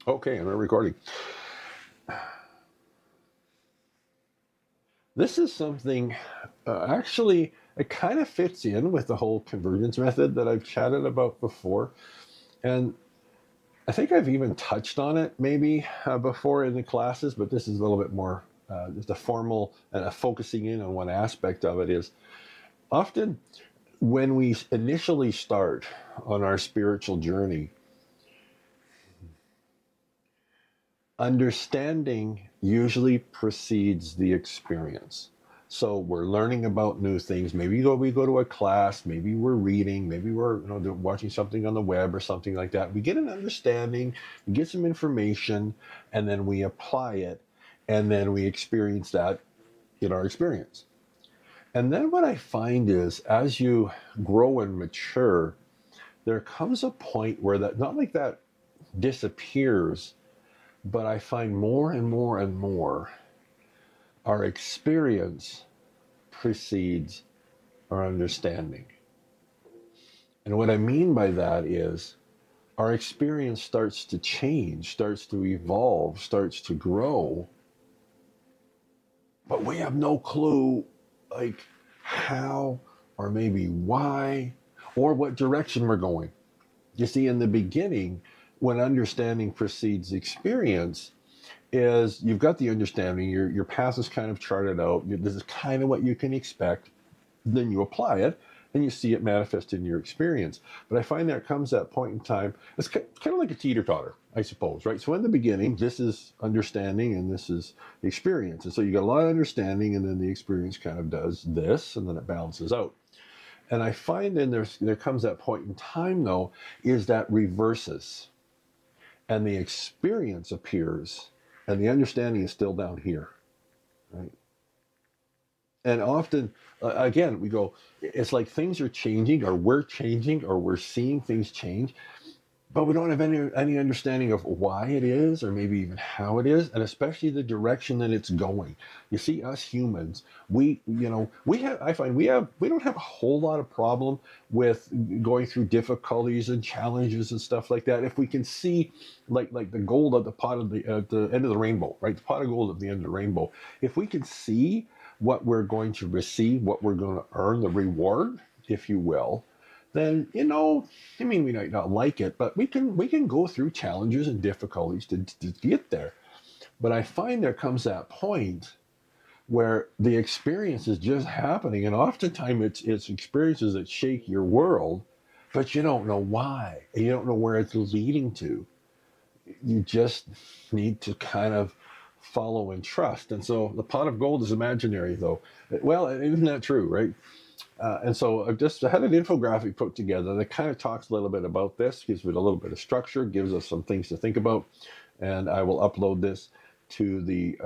Okay, I'm recording. This is something, actually, it kind of fits in with the whole convergence method that I've chatted about before. And I think I've even touched on it maybe before in the classes, but this is a little bit more just a formal and a focusing in on one aspect of it is often when we initially start on our spiritual journey, understanding usually precedes the experience. So we're learning about new things. Maybe we go to a class, maybe we're reading, maybe we're watching something on the web or something like that. We get an understanding, we get some information, and then we apply it, and then we experience that in our experience. And then what I find is as you grow and mature, there comes a point where that, not like that disappears, but I find more and more and more our experience precedes our understanding. And what I mean by that is our experience starts to change, starts to evolve, starts to grow, but we have no clue like how or maybe why or what direction we're going. You see, in the beginning, when understanding precedes experience, is you've got the understanding, your path is kind of charted out, this is kind of what you can expect, then you apply it, and you see it manifest in your experience. But I find there comes that point in time, it's kind of like a teeter-totter, I suppose, right? So in the beginning, this is understanding and this is experience. And so you got a lot of understanding, and then the experience kind of does this, and then it balances out. And I find then there comes that point in time, though, is that reverses, and the experience appears, and the understanding is still down here, right? And often, again, we go, it's like things are changing, or we're seeing things change, but we don't have any understanding of why it is, or maybe even how it is, and especially the direction that it's going. You see, us humans, I find we don't have a whole lot of problem with going through difficulties and challenges and stuff like that if we can see, like the gold at the end of the rainbow, right? The pot of gold at the end of the rainbow. If we can see what we're going to receive, what we're going to earn, the reward, if you will, then I mean, we might not like it, but we can go through challenges and difficulties to get there. But I find there comes that point where the experience is just happening, and oftentimes it's experiences that shake your world, but you don't know why, and you don't know where it's leading to. You just need to kind of follow and trust. And so the pot of gold is imaginary, though. Well, isn't that true, right? And so I had an infographic put together that kind of talks a little bit about this, gives it a little bit of structure, gives us some things to think about, and I will upload this to the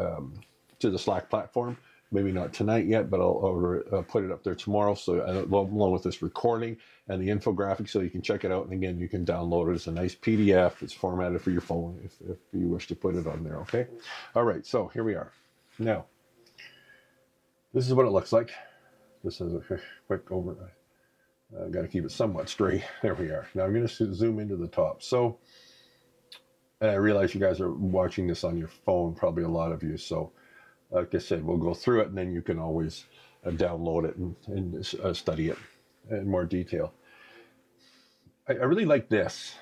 Slack platform. Maybe not tonight yet, but I'll put it up there tomorrow. So along with this recording and the infographic, so you can check it out. And again, you can download it. It's a nice PDF. It's formatted for your phone if you wish to put it on there. Okay. All right. So here we are. Now, this is what it looks like. This is a quick over. I've got to keep it somewhat straight. There we are. Now I'm going to zoom into the top. So, and I realize you guys are watching this on your phone, probably a lot of you. So, like I said, we'll go through it, and then you can always download it and study it in more detail. I really like this.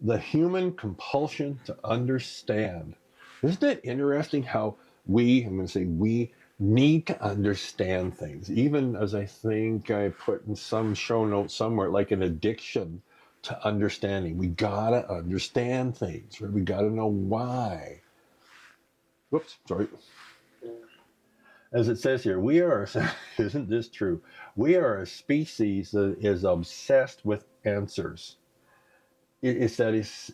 The human compulsion to understand. Isn't it interesting how I'm going to say we need to understand things, even as I think I put in some show notes somewhere, like an addiction to understanding. We gotta understand things, right? We gotta know why. Whoops, sorry. As it says here, isn't this true? We are a species that is obsessed with answers. It's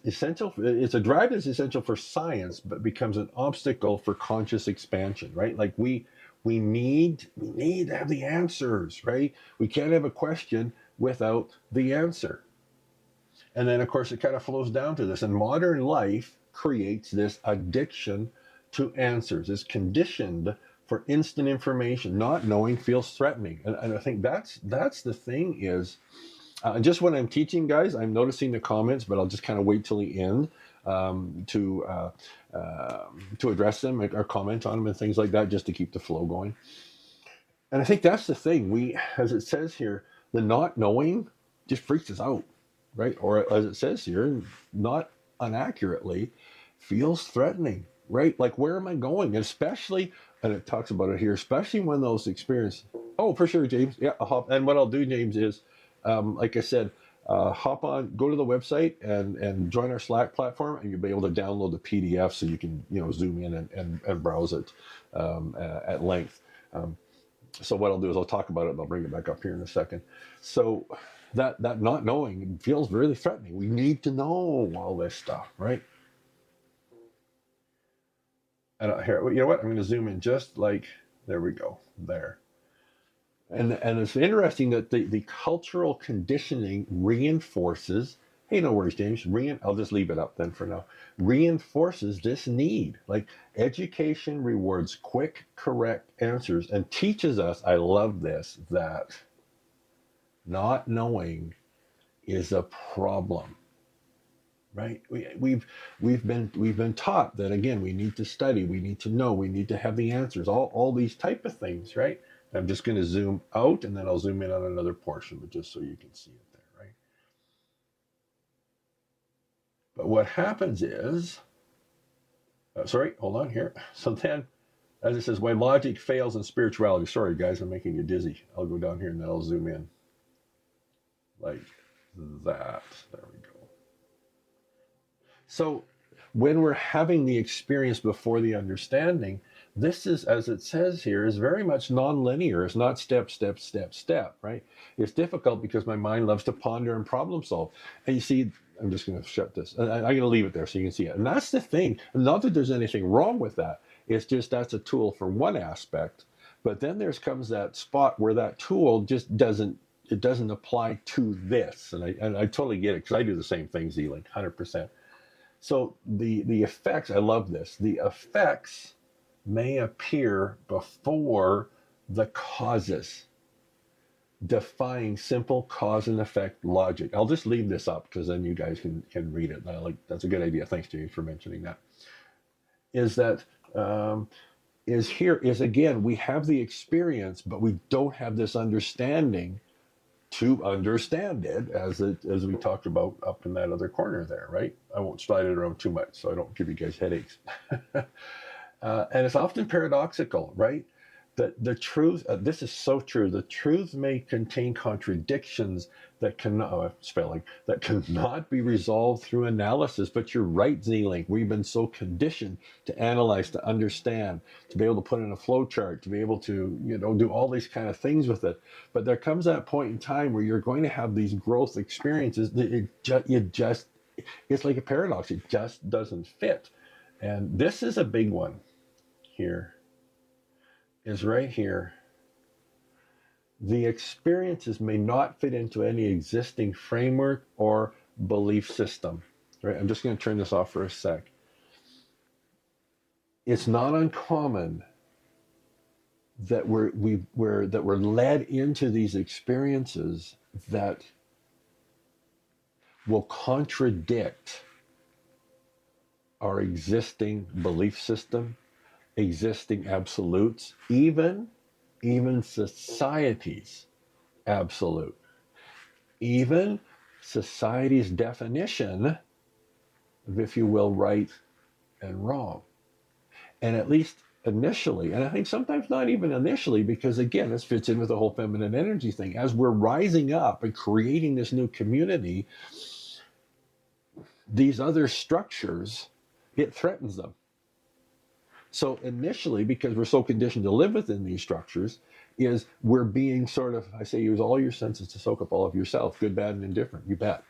essential. It's a drive that's essential for science, but becomes an obstacle for conscious expansion, right? Like we need to have the answers, right? We can't have a question without the answer. And then, of course, it kind of flows down to this. And modern life creates this addiction to answers. It's conditioned for instant information. Not knowing feels threatening. And I think that's the thing is, Just when I'm teaching, guys, I'm noticing the comments, but I'll just kind of wait till the end um, to uh, to address them or comment on them and things like that, just to keep the flow going. And I think that's the thing. We, as it says here, the not knowing just freaks us out, right? Or as it says here, not unaccurately, feels threatening, right? Like, where am I going? And especially, and it talks about it here, especially when those experiences. Oh, for sure, James. Yeah, I'll hop. And what I'll do, James, is, like I said, hop on, go to the website and join our Slack platform, and you'll be able to download the PDF so you can zoom in and browse it at length. Um, so what I'll do is I'll talk about it and I'll bring it back up here in a second. So that not knowing feels really threatening. We need to know all this stuff, right? And here, you know what? I'm going to zoom in just like, there we go, there. And it's interesting that the cultural conditioning reinforces. Hey, no worries, James. I'll just leave it up then for now. Reinforces this need. Like, education rewards quick, correct answers and teaches us. I love this, that not knowing is a problem, right? We've been taught that, again, we need to study, we need to know, we need to have the answers, all these type of things, right? I'm just going to zoom out and then I'll zoom in on another portion, but just so you can see it there, right? But what happens is, sorry, hold on here. So then, as it says, why logic fails in spirituality. Sorry, guys, I'm making you dizzy. I'll go down here and then I'll zoom in like that. There we go. So when we're having the experience before the understanding, this is, as it says here, is very much non-linear. It's not step, step, step, step, right? It's difficult because my mind loves to ponder and problem solve. And you see, I'm just going to shut this. I'm going to leave it there so you can see it. And that's the thing. Not that there's anything wrong with that. It's just that's a tool for one aspect. But then comes that spot where that tool just doesn't apply to this. And I totally get it because I do the same thing, Zealing, 100%. So the effects, I love this. The effects may appear before the causes, defying simple cause and effect logic. I'll just leave this up because then you guys can read it. That's a good idea. Thanks, James, for mentioning that. Is that is again, we have the experience, but we don't have this understanding to understand it, as we talked about up in that other corner there, right? I won't slide it around too much so I don't give you guys headaches. And it's often paradoxical, right? That the truth, this is so true, the truth may contain contradictions that cannot be resolved through analysis. But you're right, Z-Link. We've been so conditioned to analyze, to understand, to be able to put in a flow chart, to be able to, do all these kind of things with it. But there comes that point in time where you're going to have these growth experiences that it's like a paradox. It just doesn't fit. And this is a big one here, is right here. The experiences may not fit into any existing framework or belief system. Right? I'm just going to turn this off for a sec. It's not uncommon that we're led into these experiences that will contradict our existing belief system, existing absolutes, even society's absolute, even society's definition of, if you will, right and wrong. And at least initially, and I think sometimes not even initially, because again, this fits in with the whole feminine energy thing. As we're rising up and creating this new community, these other structures, it threatens them. So initially, because we're so conditioned to live within these structures, is we're being sort of, I say, use all your senses to soak up all of yourself, good, bad, and indifferent, you bet,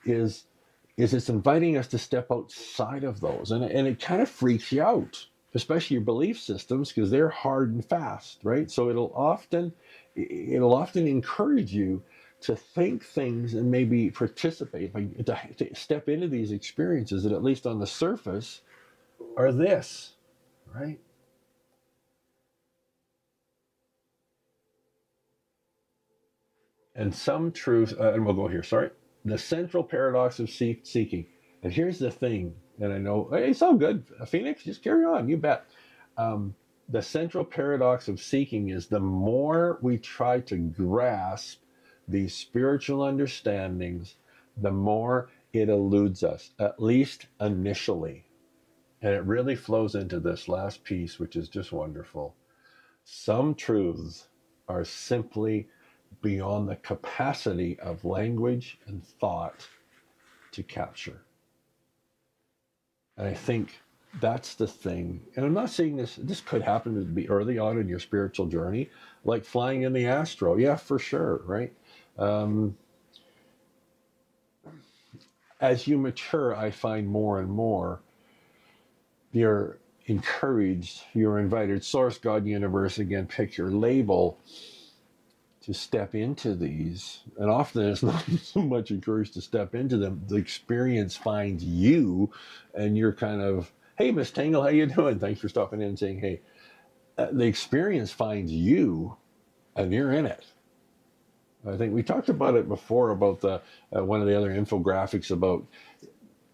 is it's inviting us to step outside of those. And it kind of freaks you out, especially your belief systems, because they're hard and fast, right? So it'll often encourage you to think things and maybe participate, like to step into these experiences that, at least on the surface, are this, right? And some truths, and we'll go here, sorry. The central paradox of seeking. And here's the thing, and I know, hey, it's all good. Phoenix, just carry on, you bet. Um, the central paradox of seeking is the more we try to grasp these spiritual understandings, the more it eludes us, at least initially. And it really flows into this last piece, which is just wonderful. Some truths are simply beyond the capacity of language and thought to capture. And I think that's the thing. And I'm not saying this could happen to be early on in your spiritual journey, like flying in the astro. Yeah, for sure, right? Um, as you mature, I find more and more you're encouraged, you're invited, source, God, universe, again, pick your label, to step into these. And often it's not so much encouraged to step into them. The experience finds you, and you're kind of, hey, Miss Tangle, how you doing? Thanks for stopping in and saying, hey. The experience finds you, and you're in it. I think we talked about it before about the one of the other infographics about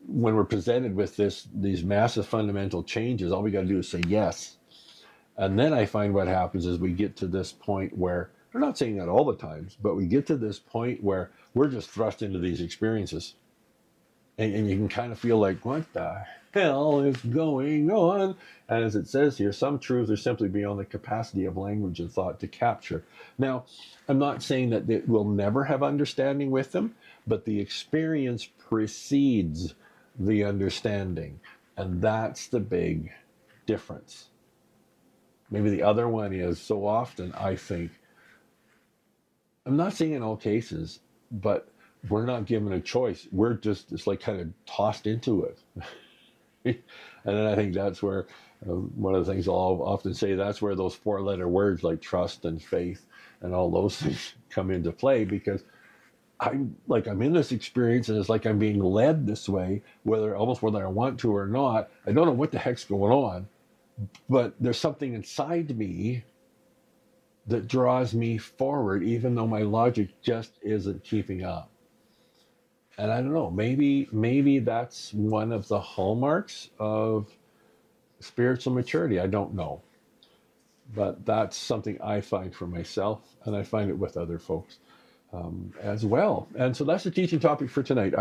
when we're presented with these massive fundamental changes, all we got to do is say yes. And then I find what happens is we get to this point where, we're not saying that all the times, but we get to this point where we're just thrust into these experiences. And you can kind of feel like, what the hell is going on? And as it says here, some truths are simply beyond the capacity of language and thought to capture. Now, I'm not saying that we'll never have understanding with them, but the experience precedes the understanding. And that's the big difference. Maybe the other one is, so often I think, I'm not saying in all cases, but we're not given a choice. We're just, it's like kind of tossed into it. And then I think that's where one of the things I'll often say, that's where those 4-letter words like trust and faith and all those things come into play, because I'm in this experience and it's like I'm being led this way, whether I want to or not. I don't know what the heck's going on, but there's something inside me that draws me forward, even though my logic just isn't keeping up. And I don't know, maybe that's one of the hallmarks of spiritual maturity. I don't know. But that's something I find for myself, and I find it with other folks as well. And so that's the teaching topic for tonight.